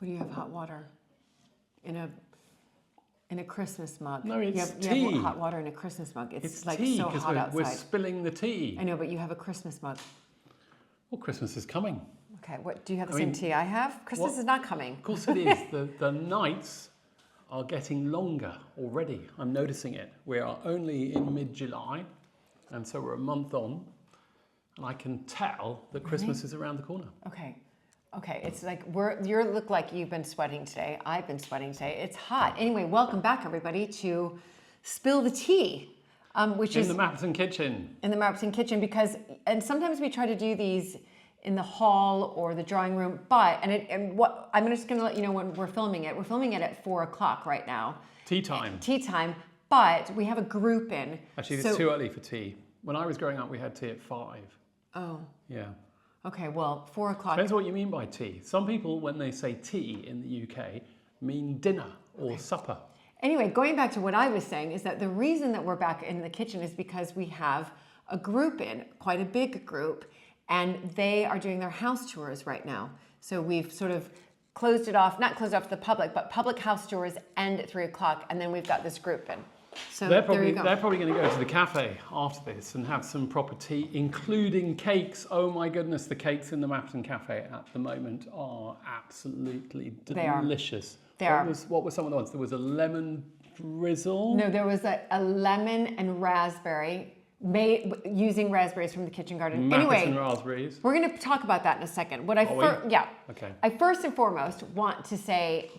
What do you have? Hot water in a Christmas mug. No, it's you tea. have hot water in a Christmas mug. It's like tea, so hot outside. We're spilling the tea. I know, but you have a Christmas mug. Well, Christmas is coming. Okay, what do you have the same tea I have? Christmas is not coming. Of course it is. The nights are getting longer already. I'm noticing it. We are only in mid-July, and so we're a month on, and I can tell that Christmas is around the corner. Okay, it's like you look like you've been sweating today. I've been sweating today. It's hot. Anyway, welcome back everybody to Spill the Tea, which is in the Mapperton kitchen. In the Mapperton kitchen, and sometimes we try to do these in the hall or the drawing room, I'm just going to let you know when we're filming it. We're filming it at 4 o'clock right now. Tea time. But we have a group in. Actually, it's too early for tea. When I was growing up, we had tea at 5. Oh. Yeah. Okay, well, 4 o'clock. Depends what you mean by tea. Some people, when they say tea in the UK, mean dinner or supper. Anyway, going back to what I was saying is that the reason that we're back in the kitchen is because we have a group in, quite a big group, and they are doing their house tours right now. So we've sort of closed it off, not closed off to the public, but public house tours end at 3 o'clock, and then we've got this group in. So they're probably going to go to the cafe after this and have some proper tea, including cakes. Oh my goodness, the cakes in the Mapperton cafe at the moment are absolutely delicious. What were some of the ones? There was a lemon drizzle. No, there was a lemon and raspberry made using raspberries from the kitchen garden. Mapperton raspberries. We're going to talk about that in a second. I first and foremost want to say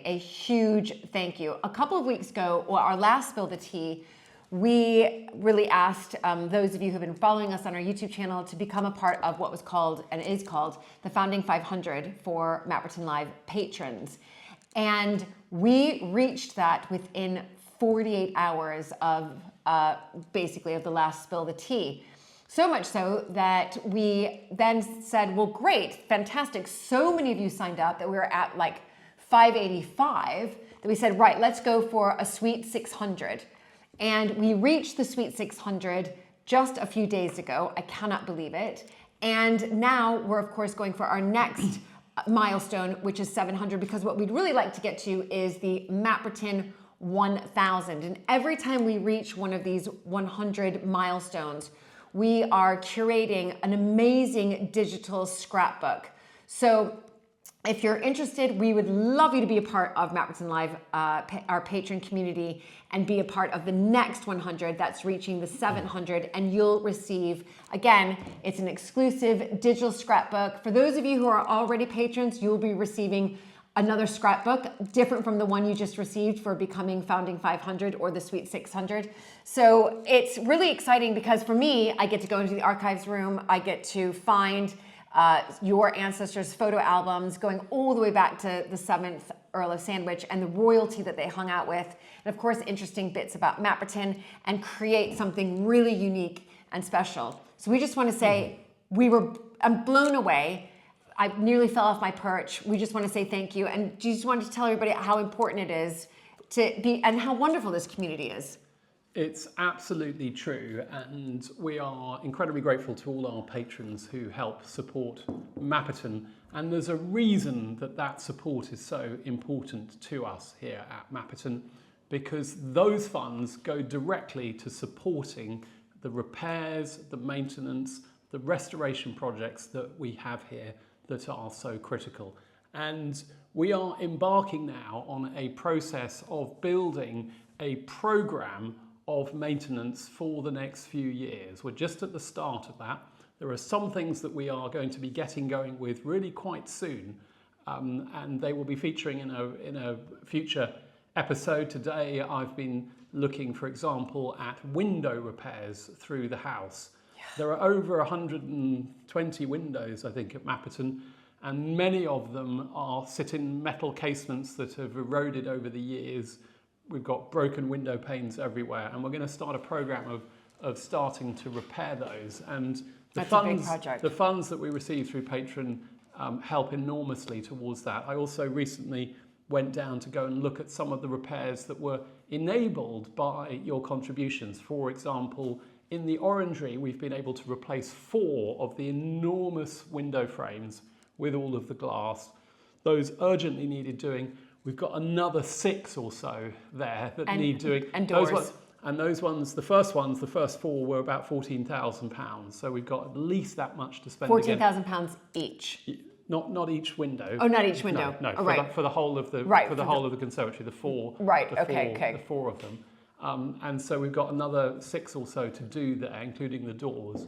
a huge thank you. A couple of weeks ago, our last Spill the Tea, we really asked those of you who have been following us on our YouTube channel to become a part of what was called and is called the Founding 500 for Mapperton Live patrons. And we reached that within 48 hours of basically of the last Spill the Tea. So much so that we then said, well, great, fantastic. So many of you signed up that we were at like 585 that we said, right, let's go for a sweet 600. And we reached the sweet 600 just a few days ago. I cannot believe it. And now we're, of course, going for our next milestone, which is 700, because what we'd really like to get to is the Mapperton 1000. And every time we reach one of these 100 milestones, we are curating an amazing digital scrapbook. So if you're interested, we would love you to be a part of Mapperton Live, our patron community, and be a part of the next 100 that's reaching the 700. And you'll receive, again, it's an exclusive digital scrapbook. For those of you who are already patrons, you'll be receiving another scrapbook, different from the one you just received for becoming Founding 500 or the Sweet 600. So it's really exciting because for me, I get to go into the archives room. I get to find your ancestors' photo albums going all the way back to the 7th Earl of Sandwich and the royalty that they hung out with. And of course, interesting bits about Mapperton and create something really unique and special. So we just want to say I'm blown away. I nearly fell off my perch. We just want to say thank you. And just wanted to tell everybody how important it is to be and how wonderful this community is. It's absolutely true. And we are incredibly grateful to all our patrons who help support Mapperton. And there's a reason that support is so important to us here at Mapperton, because those funds go directly to supporting the repairs, the maintenance, the restoration projects that we have here that are so critical. And we are embarking now on a process of building a program of maintenance for the next few years. We're just at the start of that. There are some things that we are going to be getting going with really quite soon, and they will be featuring in a future episode. Today I've been looking, for example, at window repairs through the house. There are over 120 windows, I think, at Mapperton, and many of them sit in metal casements that have eroded over the years. We've got broken window panes everywhere, and we're going to start a program of starting to repair those. And the funds that we receive through Patreon help enormously towards that. I also recently went down to go and look at some of the repairs that were enabled by your contributions. For example, in the orangery, we've been able to replace 4 of the enormous window frames with all of the glass. those urgently needed doing. We've got another 6 or so there that need doing. And doors. Those ones, the first 4 were about £14,000. So we've got at least that much to spend. £14,000 each. Not each window. Oh, not each window. No, right. for the whole of the whole of the conservatory, the 4. Right. The 4 of them. And so we've got another 6 or so to do there, including the doors.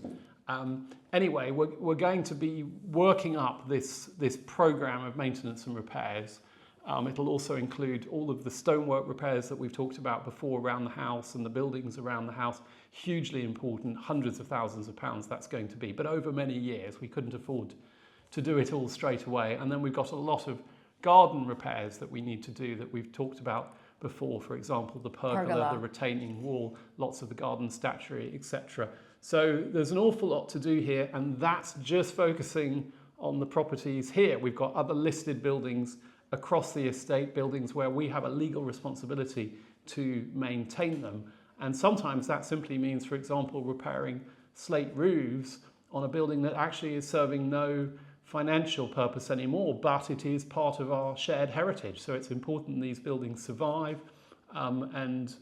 Anyway, we're going to be working up this program of maintenance and repairs. It'll also include all of the stonework repairs that we've talked about before around the house and the buildings around the house. Hugely important, hundreds of thousands of pounds that's going to be. But over many years, we couldn't afford to do it all straight away. And then we've got a lot of garden repairs that we need to do that we've talked about before. For example, the pergola, the retaining wall, lots of the garden statuary, etc. So there's an awful lot to do here, and that's just focusing on the properties here. We've got other listed buildings across the estate, buildings where we have a legal responsibility to maintain them. And sometimes that simply means, for example, repairing slate roofs on a building that actually is serving no financial purpose anymore, but it is part of our shared heritage. So it's important these buildings survive, and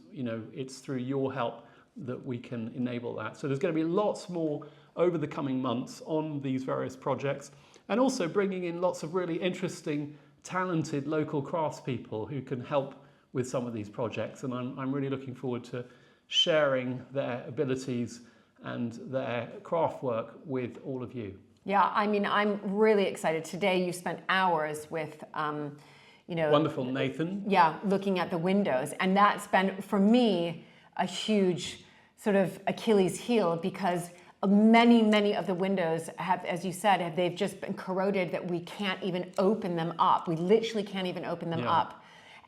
it's through your help that we can enable that. So there's going to be lots more over the coming months on these various projects, and also bringing in lots of really interesting, talented local craftspeople who can help with some of these projects. And I'm really looking forward to sharing their abilities and their craft work with all of you. Yeah, I mean, I'm really excited. Today you spent hours with, wonderful Nathan. Yeah, looking at the windows. And that's been, for me, a huge sort of Achilles heel, because many of the windows have, as you said, they've just been corroded that we can't even open them up. We literally can't even open them up.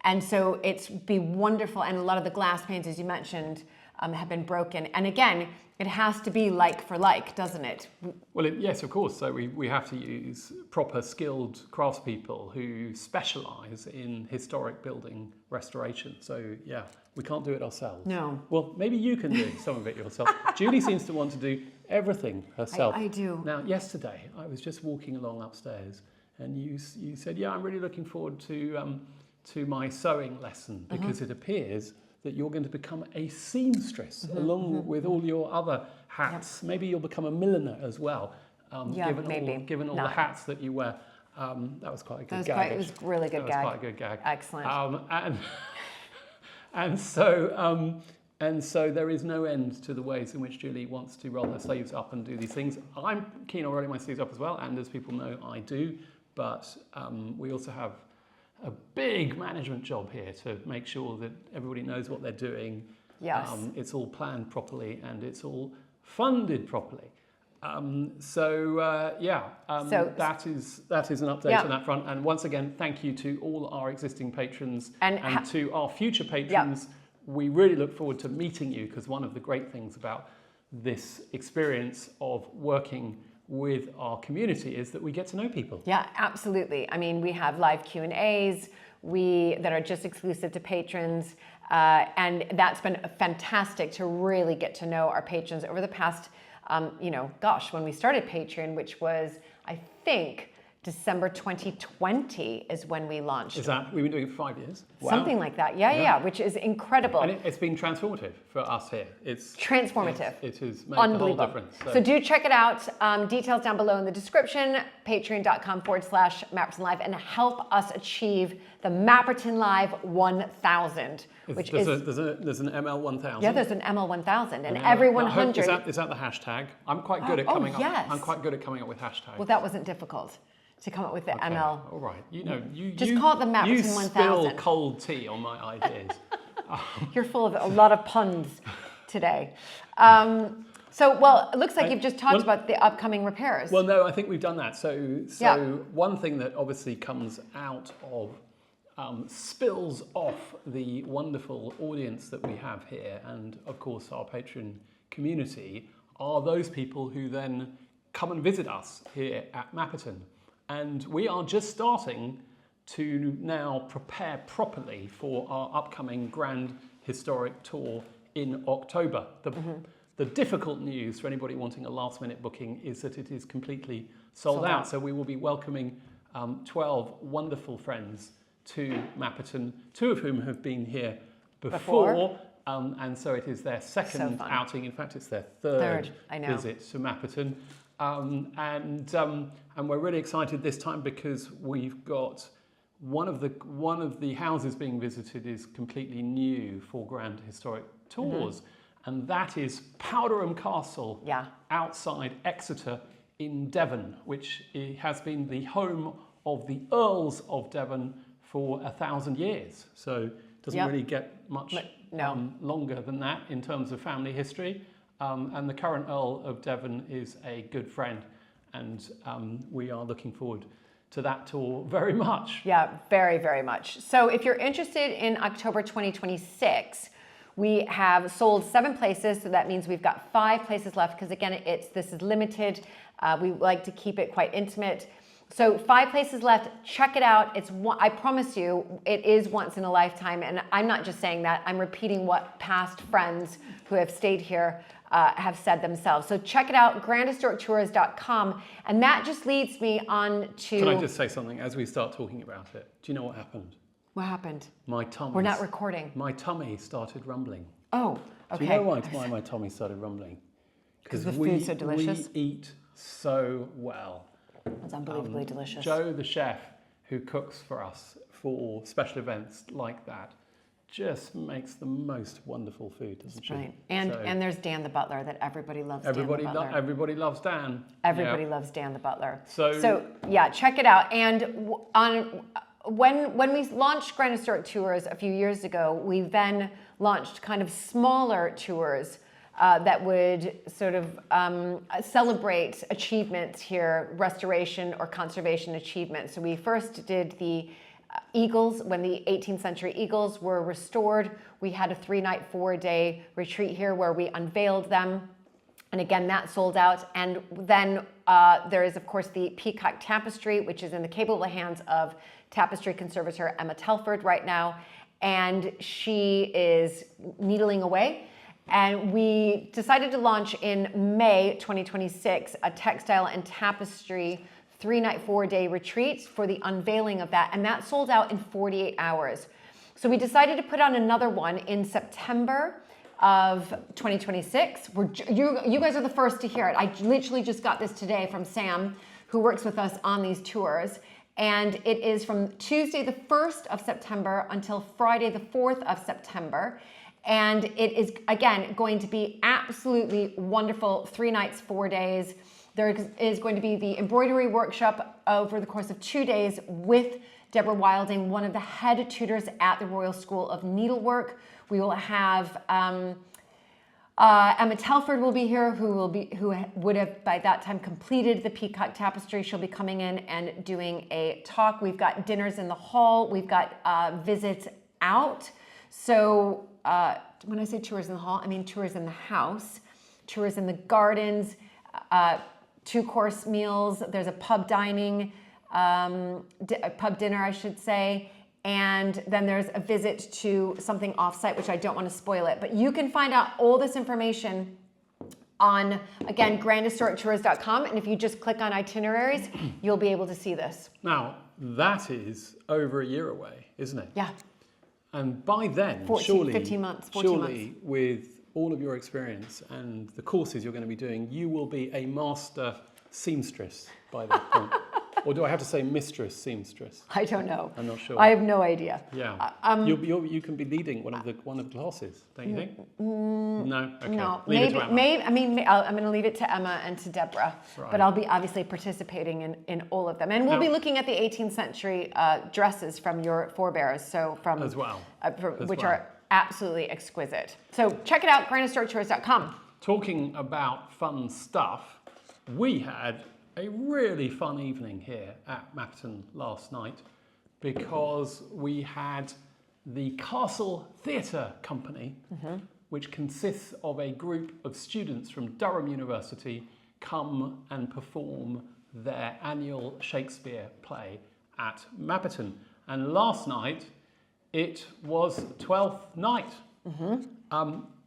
And so it's be wonderful. And a lot of the glass panes, as you mentioned, have been broken. And again, it has to be like for like, doesn't it? Well, yes, of course. So we have to use proper skilled craftspeople who specialise in historic building restoration. So yeah, we can't do it ourselves. No. Well, maybe you can do some of it yourself. Julie seems to want to do everything herself. I do. Now, yesterday, I was just walking along upstairs and you said, yeah, I'm really looking forward to my sewing lesson, because it appears that you're going to become a seamstress along with all your other hats. Maybe you'll become a milliner as well, given all the hats that you wear. That was quite a good gag. It was a really good gag. That was quite a good gag. Excellent. And so there is no end to the ways in which Julie wants to roll her sleeves up and do these things. I'm keen on rolling my sleeves up as well, and as people know, I do. But we also have a big management job here to make sure that everybody knows what they're doing. Yes. It's all planned properly and it's all funded properly. So that is an update on that front. And once again, thank you to all our existing patrons and to our future patrons. Yeah. We really look forward to meeting you, because one of the great things about this experience of working with our community is that we get to know people. Yeah, absolutely. I mean, we have live Q&As that are just exclusive to patrons, and that's been fantastic to really get to know our patrons over the past, when we started Patreon, which was, I think, December 2020 is when we launched. We've been doing it for 5 years? Wow. Something like that. Yeah, which is incredible. And it's been transformative for us here. It's transformative. It has made the whole difference. So do check it out. Details down below in the description, patreon.com/Mapperton Live, and help us achieve the Mapperton Live 1000. There's an ML 1000. Yeah, there's an ML 1000, and every 100. Is that the hashtag? I'm quite good at coming up. Yes. I'm quite good at coming up with hashtags. Well, that wasn't difficult to come up with the ML. All right. You just call it the Mapperton 1000. You spill cold tea on my ideas. You're full of a lot of puns today. It looks like you've just talked about the upcoming repairs. Well, no, I think we've done that. So one thing that obviously comes out of spills off the wonderful audience that we have here, and of course our Patreon community, are those people who then come and visit us here at Mapperton. And we are just starting to now prepare properly for our upcoming grand historic tour in October. The difficult news for anybody wanting a last minute booking is that it is completely sold out. So we will be welcoming 12 wonderful friends to Mapperton, 2 of whom have been here before. And so it is their second outing. In fact, it's their third visit to Mapperton. And we're really excited this time because we've got one of the houses being visited is completely new for Grand Historic Tours, and that is Powderham Castle outside Exeter in Devon, which has been the home of the Earls of Devon for 1,000 years. So it doesn't really get much longer than that in terms of family history. And the current Earl of Devon is a good friend, and we are looking forward to that tour very much. Yeah, very, very much. So if you're interested in October 2026, we have sold 7 places, so that means we've got 5 places left, because again, this is limited. We like to keep it quite intimate. So 5 places left. Check it out. I promise you, it is once in a lifetime. And I'm not just saying that. I'm repeating what past friends who have stayed here have said themselves. So check it out, grandhistorictours.com. And that just leads me on to... Can I just say something as we start talking about it? Do you know what happened? What happened? My tummy. We're not recording. My tummy started rumbling. Oh, okay. Do you know why my tummy started rumbling? Because the food's so delicious? We eat so well. It's unbelievably delicious. Joe, the chef, who cooks for us for special events like that, just makes the most wonderful food, doesn't she? Right. And there's Dan the butler that everybody loves. Everybody loves Dan. Everybody loves Dan the butler. So yeah, check it out. And when we launched Grand Historic Tours a few years ago, we then launched kind of smaller tours that would sort of celebrate achievements here, restoration or conservation achievements. So we first did the eagles. When the 18th century eagles were restored, we had a 3-night, 4-day retreat here where we unveiled them. And again, that sold out. And then there is, of course, the peacock tapestry, which is in the capable hands of tapestry conservator Emma Telford right now. And she is needling away. And we decided to launch in May 2026 a textile and tapestry 3-night, 4-day retreat for the unveiling of that. And that sold out in 48 hours. So we decided to put on another one in September of 2026. You guys are the first to hear it. I literally just got this today from Sam, who works with us on these tours. And it is from Tuesday the 1st of September until Friday the 4th of September. And it is, again, going to be absolutely wonderful. 3 nights, 4 days. There is going to be the embroidery workshop over the course of 2 days with Deborah Wilding, one of the head tutors at the Royal School of Needlework. We will have Emma Telford will be here, who would have by that time completed the peacock tapestry. She'll be coming in and doing a talk. We've got dinners in the hall. We've got visits out. So when I say tours in the hall, I mean tours in the house, tours in the gardens, 2-course meals. There's a pub dining, pub dinner, I should say. And then there's a visit to something offsite, which I don't want to spoil it. But you can find out all this information on, again, grandhistorictours.com. And if you just click on itineraries, you'll be able to see this. Now, that is over a year away, isn't it? Yeah. And by then, 15 months, 14 months. With all of your experience and the courses you're going to be doing, you will be a master seamstress by that point. Or do I have to say mistress seamstress? I don't know. I'm not sure. I have no idea. Yeah. You can be leading one of the classes, don't you think? No. Okay. No. Leave it to Emma. I'm going to leave it to Emma and to Deborah. Right. But I'll be obviously participating in all of them, and we'll be looking at the 18th century dresses from your forebears. So from as well, which are absolutely exquisite. So check it out, grandhistorictours.com. Talking about fun stuff, we had a really fun evening here at Mapperton last night because we had the Castle Theatre Company, which consists of a group of students from Durham University, come and perform their annual Shakespeare play at Mapperton. And last night, it was 12th night.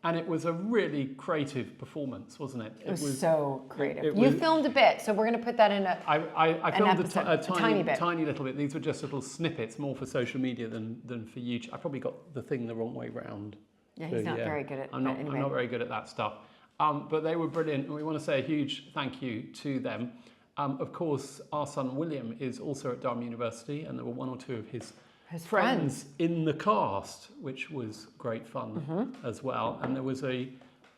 And it was a really creative performance, wasn't it? It was so creative. You filmed a bit, so we're going to put that in I filmed a tiny bit. Tiny little bit. These were just little snippets, more for social media than for YouTube. I probably got the thing the wrong way round. Yeah, he's not very good at I'm not very good at that stuff. But they were brilliant, and we want to say a huge thank you to them. Of course, our son William is also at Durham University, and there were one or two of his friends in the cast, which was great fun as well. And there was a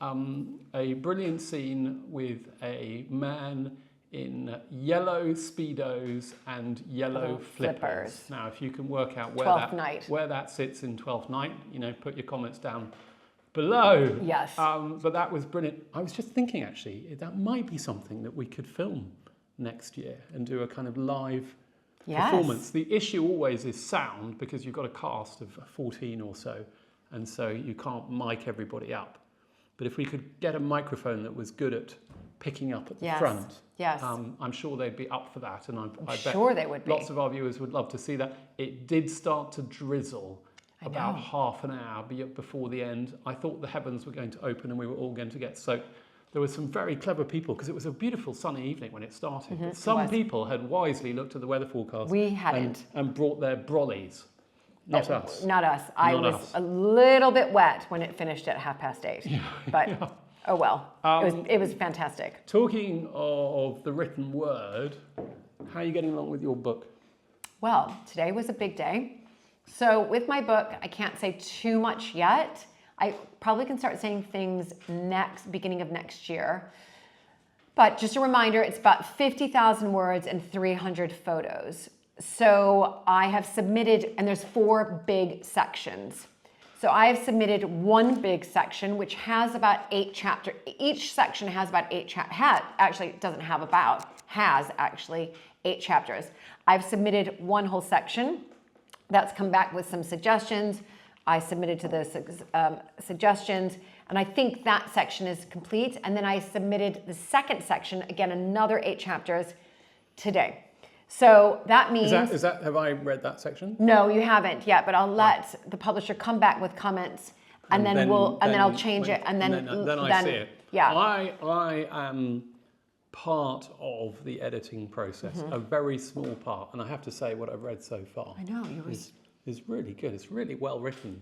brilliant scene with a man in yellow Speedos and yellow flippers. Now, if you can work out where that sits in 12th Night, put your comments down below. Yes. But that was brilliant. I was just thinking, actually, that might be something that we could film next year and do a kind of live performance. The issue always is sound, because you've got a cast of 14 or so, and so you can't mic everybody up. But if we could get a microphone that was good at picking up at the front, I'm sure they'd be up for that, and I bet they would be. Lots of our viewers would love to see that. It did start to drizzle about half an hour before the end. I thought the heavens were going to open and we were all going to get soaked. There were some very clever people, because it was a beautiful sunny evening when it started. But some people had wisely looked at the weather forecast. We hadn't. And brought their brollies. Not us. Not us. I was a little bit wet when it finished at 8:30. But oh well. It was fantastic. Talking of the written word, how are you getting along with your book? Well, today was a big day. So with my book, I can't say too much yet. I probably can start saying things beginning of next year. But just a reminder, it's about 50,000 words and 300 photos. So I have submitted, and there's 4 big sections. So I have submitted one big section, which has about 8 chapters. Each section has about 8 chapters. Has actually 8 chapters. I've submitted one whole section. That's come back with some suggestions. I submitted to the suggestions, and I think that section is complete. And then I submitted the second section, again, another 8 chapters today. So that means... Have I read that section? No, you haven't yet, but I'll let the publisher come back with comments, and then I'll change it, and then I see it. Yeah. I am part of the editing process, a very small part, and I have to say what I've read so far. I know is really good. It's really well written,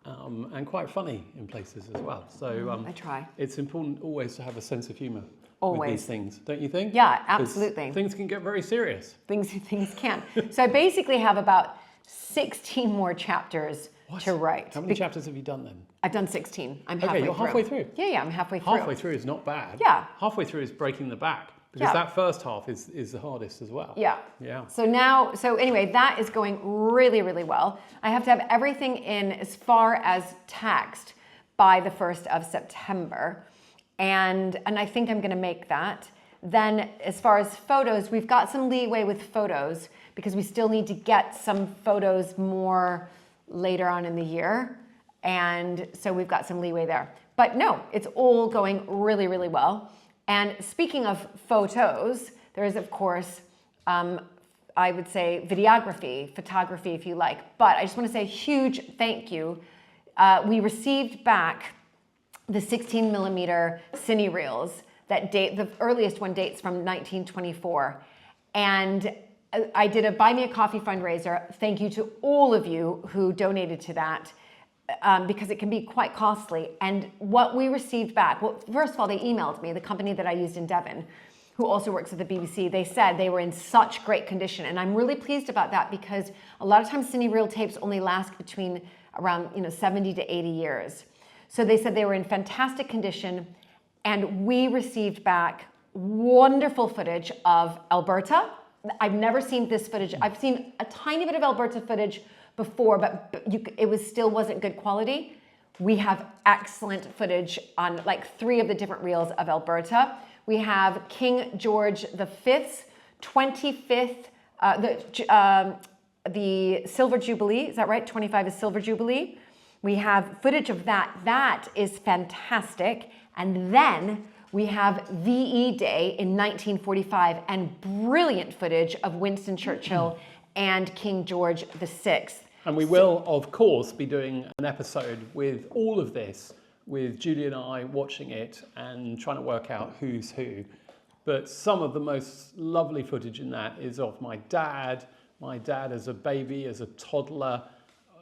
and quite funny in places as well. So I try. It's important always to have a sense of humour with these things, don't you think? Yeah, absolutely. Things can get very serious. Things can. So I basically have about 16 more chapters to write. How many chapters have you done then? I've done 16. I'm halfway through. Okay, you're halfway through? Yeah, I'm halfway through. Halfway through is not bad. Yeah. Halfway through is breaking the back. Because that first half is the hardest as well. Yeah. Yeah. So anyway, that is going really, really well. I have to have everything in as far as text by the 1st of September. And I think I'm going to make that. Then as far as photos, we've got some leeway with photos because we still need to get some photos more later on in the year. And so we've got some leeway there. But no, it's all going really, really well. And speaking of photos, there is, of course, I would say photography, if you like. But I just want to say a huge thank you. We received back the 16 millimeter cine reels that date, the earliest one dates from 1924. And I did a Buy Me a Coffee fundraiser. Thank you to all of you who donated to that. Because it can be quite costly. And what we received back, well, first of all, they emailed me, the company that I used in Devon, who also works at the BBC. They said they were in such great condition. And I'm really pleased about that because a lot of times cine reel tapes only last between around 70 to 80 years. So they said they were in fantastic condition. And we received back wonderful footage of Alberta. I've never seen this footage. I've seen a tiny bit of Alberta footage before, but it still wasn't good quality. We have excellent footage on like 3 of the different reels of Alberta. We have King George V's 25th, the Silver Jubilee. Is that right? 25 is Silver Jubilee. We have footage of that. That is fantastic. And then we have VE Day in 1945 and brilliant footage of Winston Churchill and King George VI. And we will, of course, be doing an episode with all of this with Julie and I watching it and trying to work out who's who. But some of the most lovely footage in that is of my dad as a baby, as a toddler,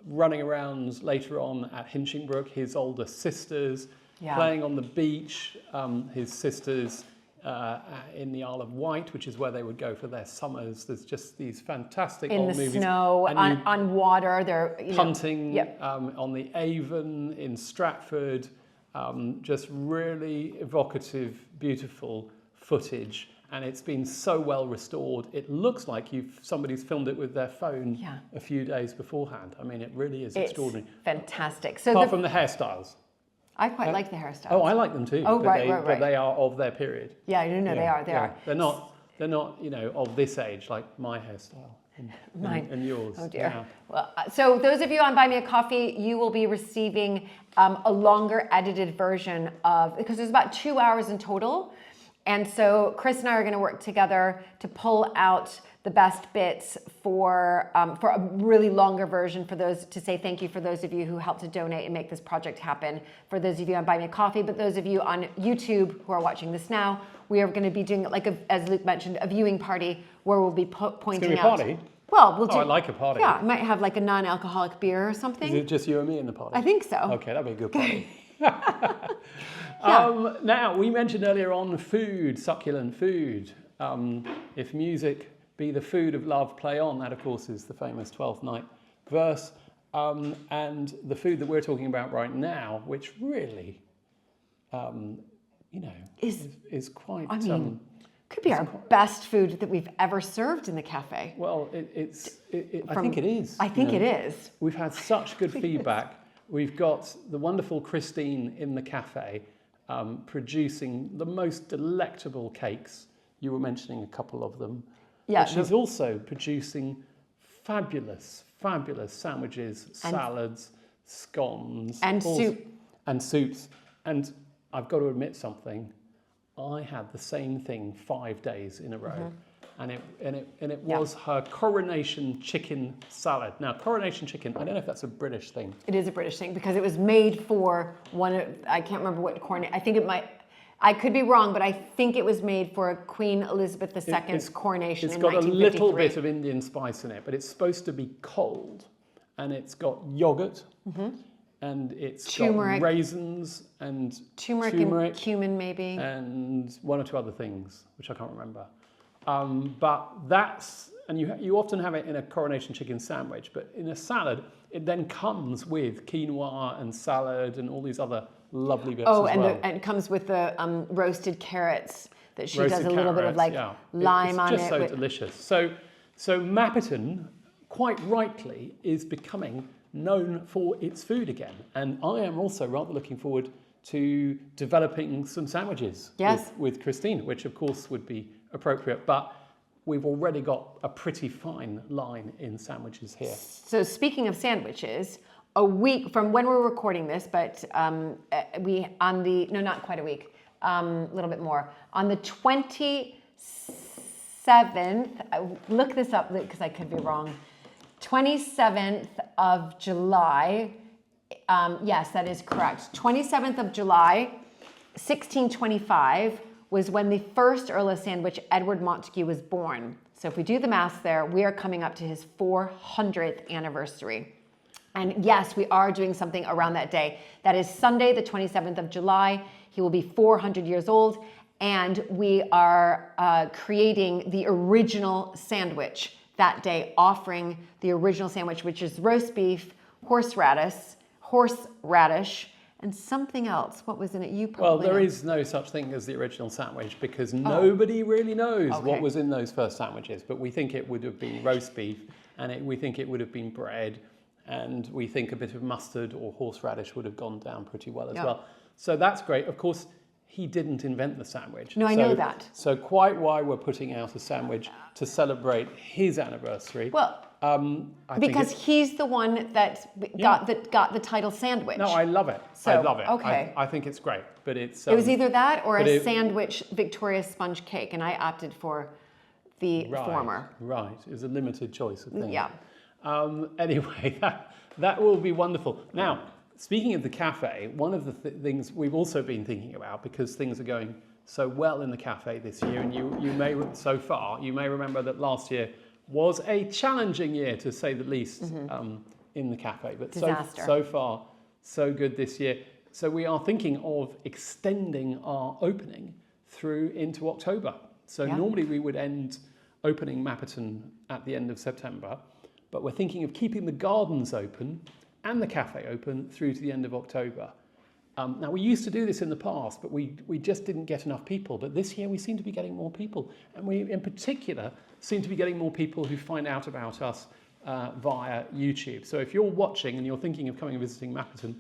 running around later on at Hinchingbrook, his older sisters, playing on the beach, his sisters in the Isle of Wight, which is where they would go for their summers. There's just these fantastic old movies. In the snow, on water, they're punting on the Avon in Stratford, just really evocative, beautiful footage. And it's been so well restored. It looks like somebody's filmed it with their phone a few days beforehand. I mean, it really is extraordinary. Fantastic. So apart from the hairstyles. I quite like the hairstyles. Oh, I like them too. Oh, right. But they are of their period. Yeah, no, they are. They're not, of this age, like my hairstyle. Mine. And yours. Oh dear. Yeah. Well, so those of you on Buy Me a Coffee, you will be receiving a longer edited version because there's about 2 hours in total. And so Chris and I are going to work together to pull out the best bits for a really longer version to say thank you for those of you who helped to donate and make this project happen. For those of you on Buy Me a Coffee, but those of you on YouTube who are watching this now, we are going to be doing as Luke mentioned, a viewing party where we'll be pointing it's out. It's going to be a party? Well, we'll do. I like a party. Yeah, I might have like a non-alcoholic beer or something. Is it just you and me in the party? I think so. Okay, that'd be a good party. Now, we mentioned earlier on food, succulent food. If music be the food of love, play on. That, of course, is the famous 12th night verse. And the food that we're talking about right now, which really, is quite... could be our best food that we've ever served in the cafe. Well, I think it is. I think it is. We've had such good feedback. We've got the wonderful Christine in the cafe producing the most delectable cakes. You were mentioning a couple of them. Yeah. But she's also producing fabulous sandwiches, salads, scones. And soup. And soups. And I've got to admit something. I had the same thing 5 days in a row. Mm-hmm. And it was her coronation chicken salad. Now, coronation chicken, I don't know if that's a British thing. It is a British thing because it was made for I can't remember what I could be wrong, but I think it was made for Queen Elizabeth II's coronation in 1953. It's got a little bit of Indian spice in it, but it's supposed to be cold. And it's got yogurt, and it's got raisins and turmeric and cumin maybe. And one or two other things, which I can't remember. But that's, and you often have it in a coronation chicken sandwich, but in a salad, it then comes with quinoa and salad and all these other lovely bits as well. And it comes with the roasted carrots that she does a little bit of lime on it. It's just so delicious. So Mapperton, quite rightly, is becoming known for its food again. And I am also rather looking forward to developing some sandwiches with Christine, which of course would be appropriate, but we've already got a pretty fine line in sandwiches here. So speaking of sandwiches, a week from when we're recording this, but not quite a week, a little bit more, on the 27th, look this up because I could be wrong, 27th of July, yes, that is correct. 27th of July, 1625 was when the first Earl of Sandwich, Edward Montague, was born. So if we do the math there, we are coming up to his 400th anniversary. And yes, we are doing something around that day. That is Sunday, the 27th of July. He will be 400 years old. And we are creating the original sandwich that day, offering the original sandwich, which is roast beef, horseradish, and something else. What was in it? You probably Well, there is no such thing as the original sandwich because nobody really knows what was in those first sandwiches. But we think it would have been roast beef, and we think it would have been bread, and we think a bit of mustard or horseradish would have gone down pretty well as well. So that's great. Of course, he didn't invent the sandwich. No, I know that. So quite why we're putting out a sandwich to celebrate his anniversary. Well, because he's the one that got the title sandwich. No, I love it. So, I love it. Okay. I think it's great, but it's... it was either that or a sandwich Victoria sponge cake, and I opted for the former. Right, it was a limited choice of things. Yeah. Anyway, that will be wonderful. Now, speaking of the cafe, one of the things we've also been thinking about, because things are going so well in the cafe this year, and you may remember that last year was a challenging year, to say the least, in the cafe. But so far, so good this year. So we are thinking of extending our opening through into October. So normally we would end opening Mapperton at the end of September, but we're thinking of keeping the gardens open and the cafe open through to the end of October. Now, we used to do this in the past, but we just didn't get enough people. But this year we seem to be getting more people. And we, in particular, seem to be getting more people who find out about us via YouTube. So if you're watching and you're thinking of coming and visiting Mapperton,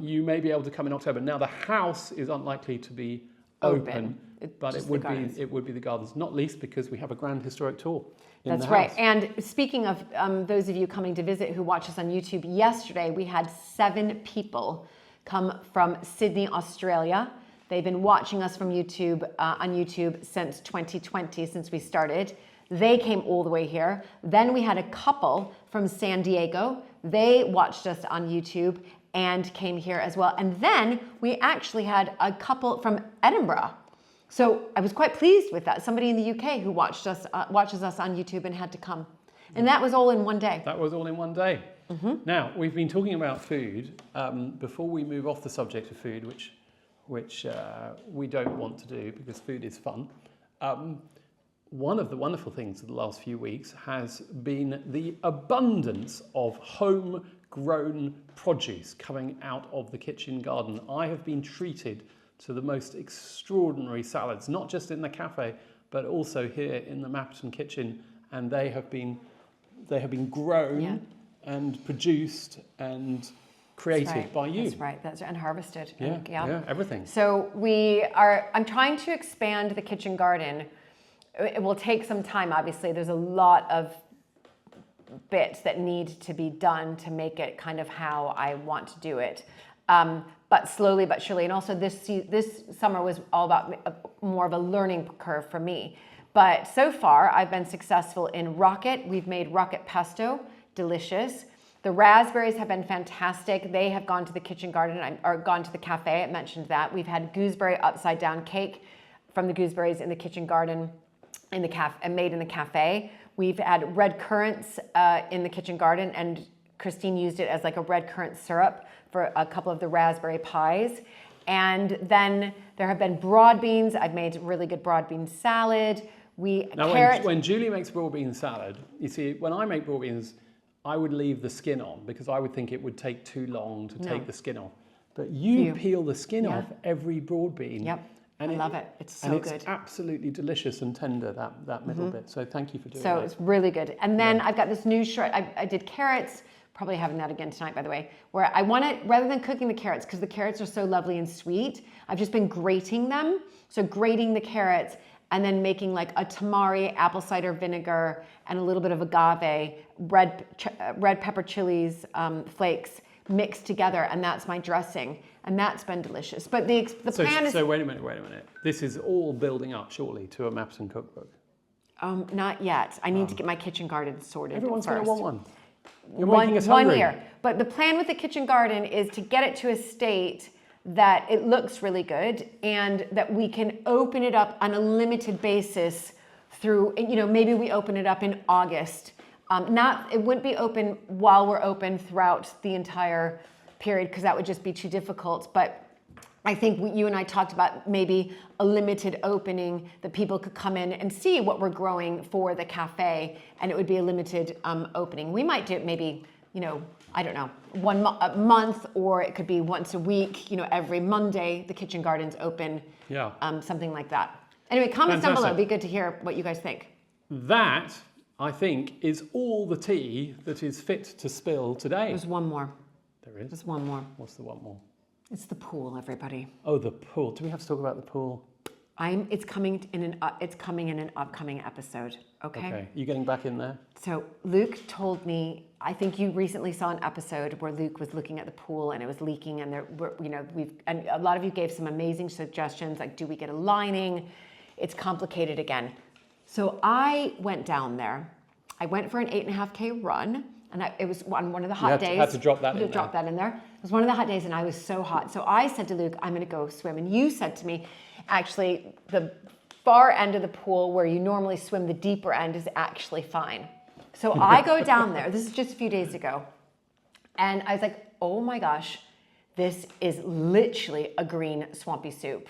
you may be able to come in October. Now, the house is unlikely to be open, but it would be the gardens, not least because we have a grand historic tour. That's right. And speaking of those of you coming to visit who watch us on YouTube, yesterday we had 7 people come from Sydney, Australia. They've been watching us from YouTube on YouTube since 2020, since we started. They came all the way here. Then we had a couple from San Diego. They watched us on YouTube and came here as well. And then we actually had a couple from Edinburgh. So I was quite pleased with that. Somebody in the UK who watches us on YouTube and had to come. And that was all in one day. That was all in one day. Now, we've been talking about food. Before we move off the subject of food, which we don't want to do because food is fun, one of the wonderful things of the last few weeks has been the abundance of homegrown produce coming out of the kitchen garden. I have been treated to the most extraordinary salads, not just in the cafe, but also here in the Mapperton kitchen, and they have been grown and produced and created by you. That's right. And harvested. Yeah, everything. So I'm trying to expand the kitchen garden. It will take some time, obviously. There's a lot of bits that need to be done to make it kind of how I want to do it. But slowly but surely. And also this summer was all about more of a learning curve for me. But so far, I've been successful in rocket. We've made rocket pesto, delicious. The raspberries have been fantastic. They have gone to the kitchen garden, or gone to the cafe. I mentioned that. We've had gooseberry upside down cake from the gooseberries in the kitchen garden, in the cafe, and made in the cafe. We've had red currants in the kitchen garden, and Christine used it as like a red currant syrup for a couple of the raspberry pies. And then there have been broad beans. I've made really good broad bean salad. When Julie makes broad bean salad, you see, when I make broad beans, I would leave the skin on because I would think it would take too long to take the skin off. But you peel the skin off every broad bean. Yep. And I love it. It's so good. It's absolutely delicious and tender, that middle bit. So thank you for doing that. So it's really good. And then I've got this new shred. I did carrots, probably having that again tonight, by the way, where I want it, rather than cooking the carrots, because the carrots are so lovely and sweet, I've just been grating them. So grating the carrots and then making like a tamari, apple cider vinegar, and a little bit of agave, red pepper chilies, flakes, mixed together, and that's my dressing. And that's been delicious. But the plan is... So wait a minute. This is all building up shortly to a Mapperton cookbook. Not yet. I need to get my kitchen garden sorted. Everyone's going to want one. You're making us hungry. 1 year. But the plan with the kitchen garden is to get it to a state that it looks really good and that we can open it up on a limited basis through, maybe we open it up in August. It wouldn't be open while we're open throughout the entire period because that would just be too difficult. But I think you and I talked about maybe a limited opening that people could come in and see what we're growing for the cafe, and it would be a limited opening. We might do it maybe, I don't know, a month, or it could be once a week, every Monday, the kitchen garden's open, something like that. Anyway, comments down below. It'd be good to hear what you guys think. That, I think, is all the tea that is fit to spill today. There's one more. There is? There's one more. What's the one more? It's the pool, everybody. Oh, the pool. Do we have to talk about the pool? It's coming in an upcoming episode. Okay. You getting back in there? So Luke told me. I think you recently saw an episode where Luke was looking at the pool and it was leaking, and and a lot of you gave some amazing suggestions, like, do we get a lining? It's complicated again. So I went down there. I went for an 8.5K run. and it was one of the hot days. You had to drop that in there. Drop that in there. It was one of the hot days, and I was so hot. So I said to Luke, I'm going to go swim. And you said to me, actually, the far end of the pool where you normally swim, the deeper end is actually fine. So I go down there. This is just a few days ago. And I was like, oh my gosh, this is literally a green swampy soup.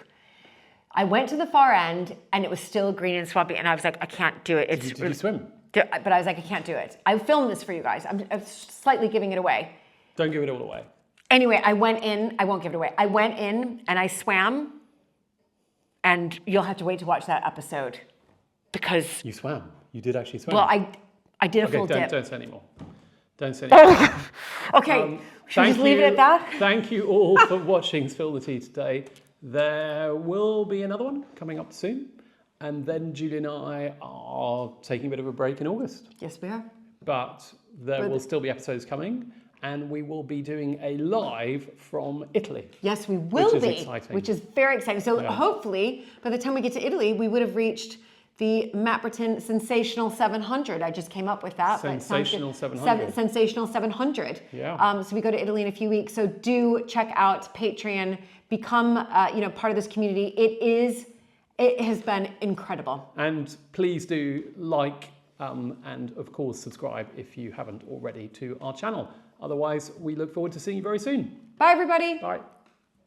I went to the far end, and it was still green and swampy, and I was like, I can't do it. Did you swim? But I was like, I can't do it. I filmed this for you guys. I'm slightly giving it away. Don't give it all away. Anyway, I went in. I won't give it away. I went in, and I swam, and you'll have to wait to watch that episode because... You swam. You did actually swim. Well, I did a full dip. Don't say anymore. Don't say anymore. Okay, should we just leave it at that? Thank you all for watching Spill the Tea today. There will be another one coming up soon. And then Julie and I are taking a bit of a break in August. Yes, we are. But there will still be episodes coming. And we will be doing a live from Italy. Yes, we will be. Which is exciting. Which is very exciting. So hopefully, by the time we get to Italy, we would have reached the Mapperton Sensational 700. I just came up with that. Sensational 700. Sensational 700. Yeah. So we go to Italy in a few weeks. So do check out Patreon. Become part of this community. It has been incredible. And please do like and of course subscribe if you haven't already to our channel. Otherwise, we look forward to seeing you very soon. Bye, everybody. Bye.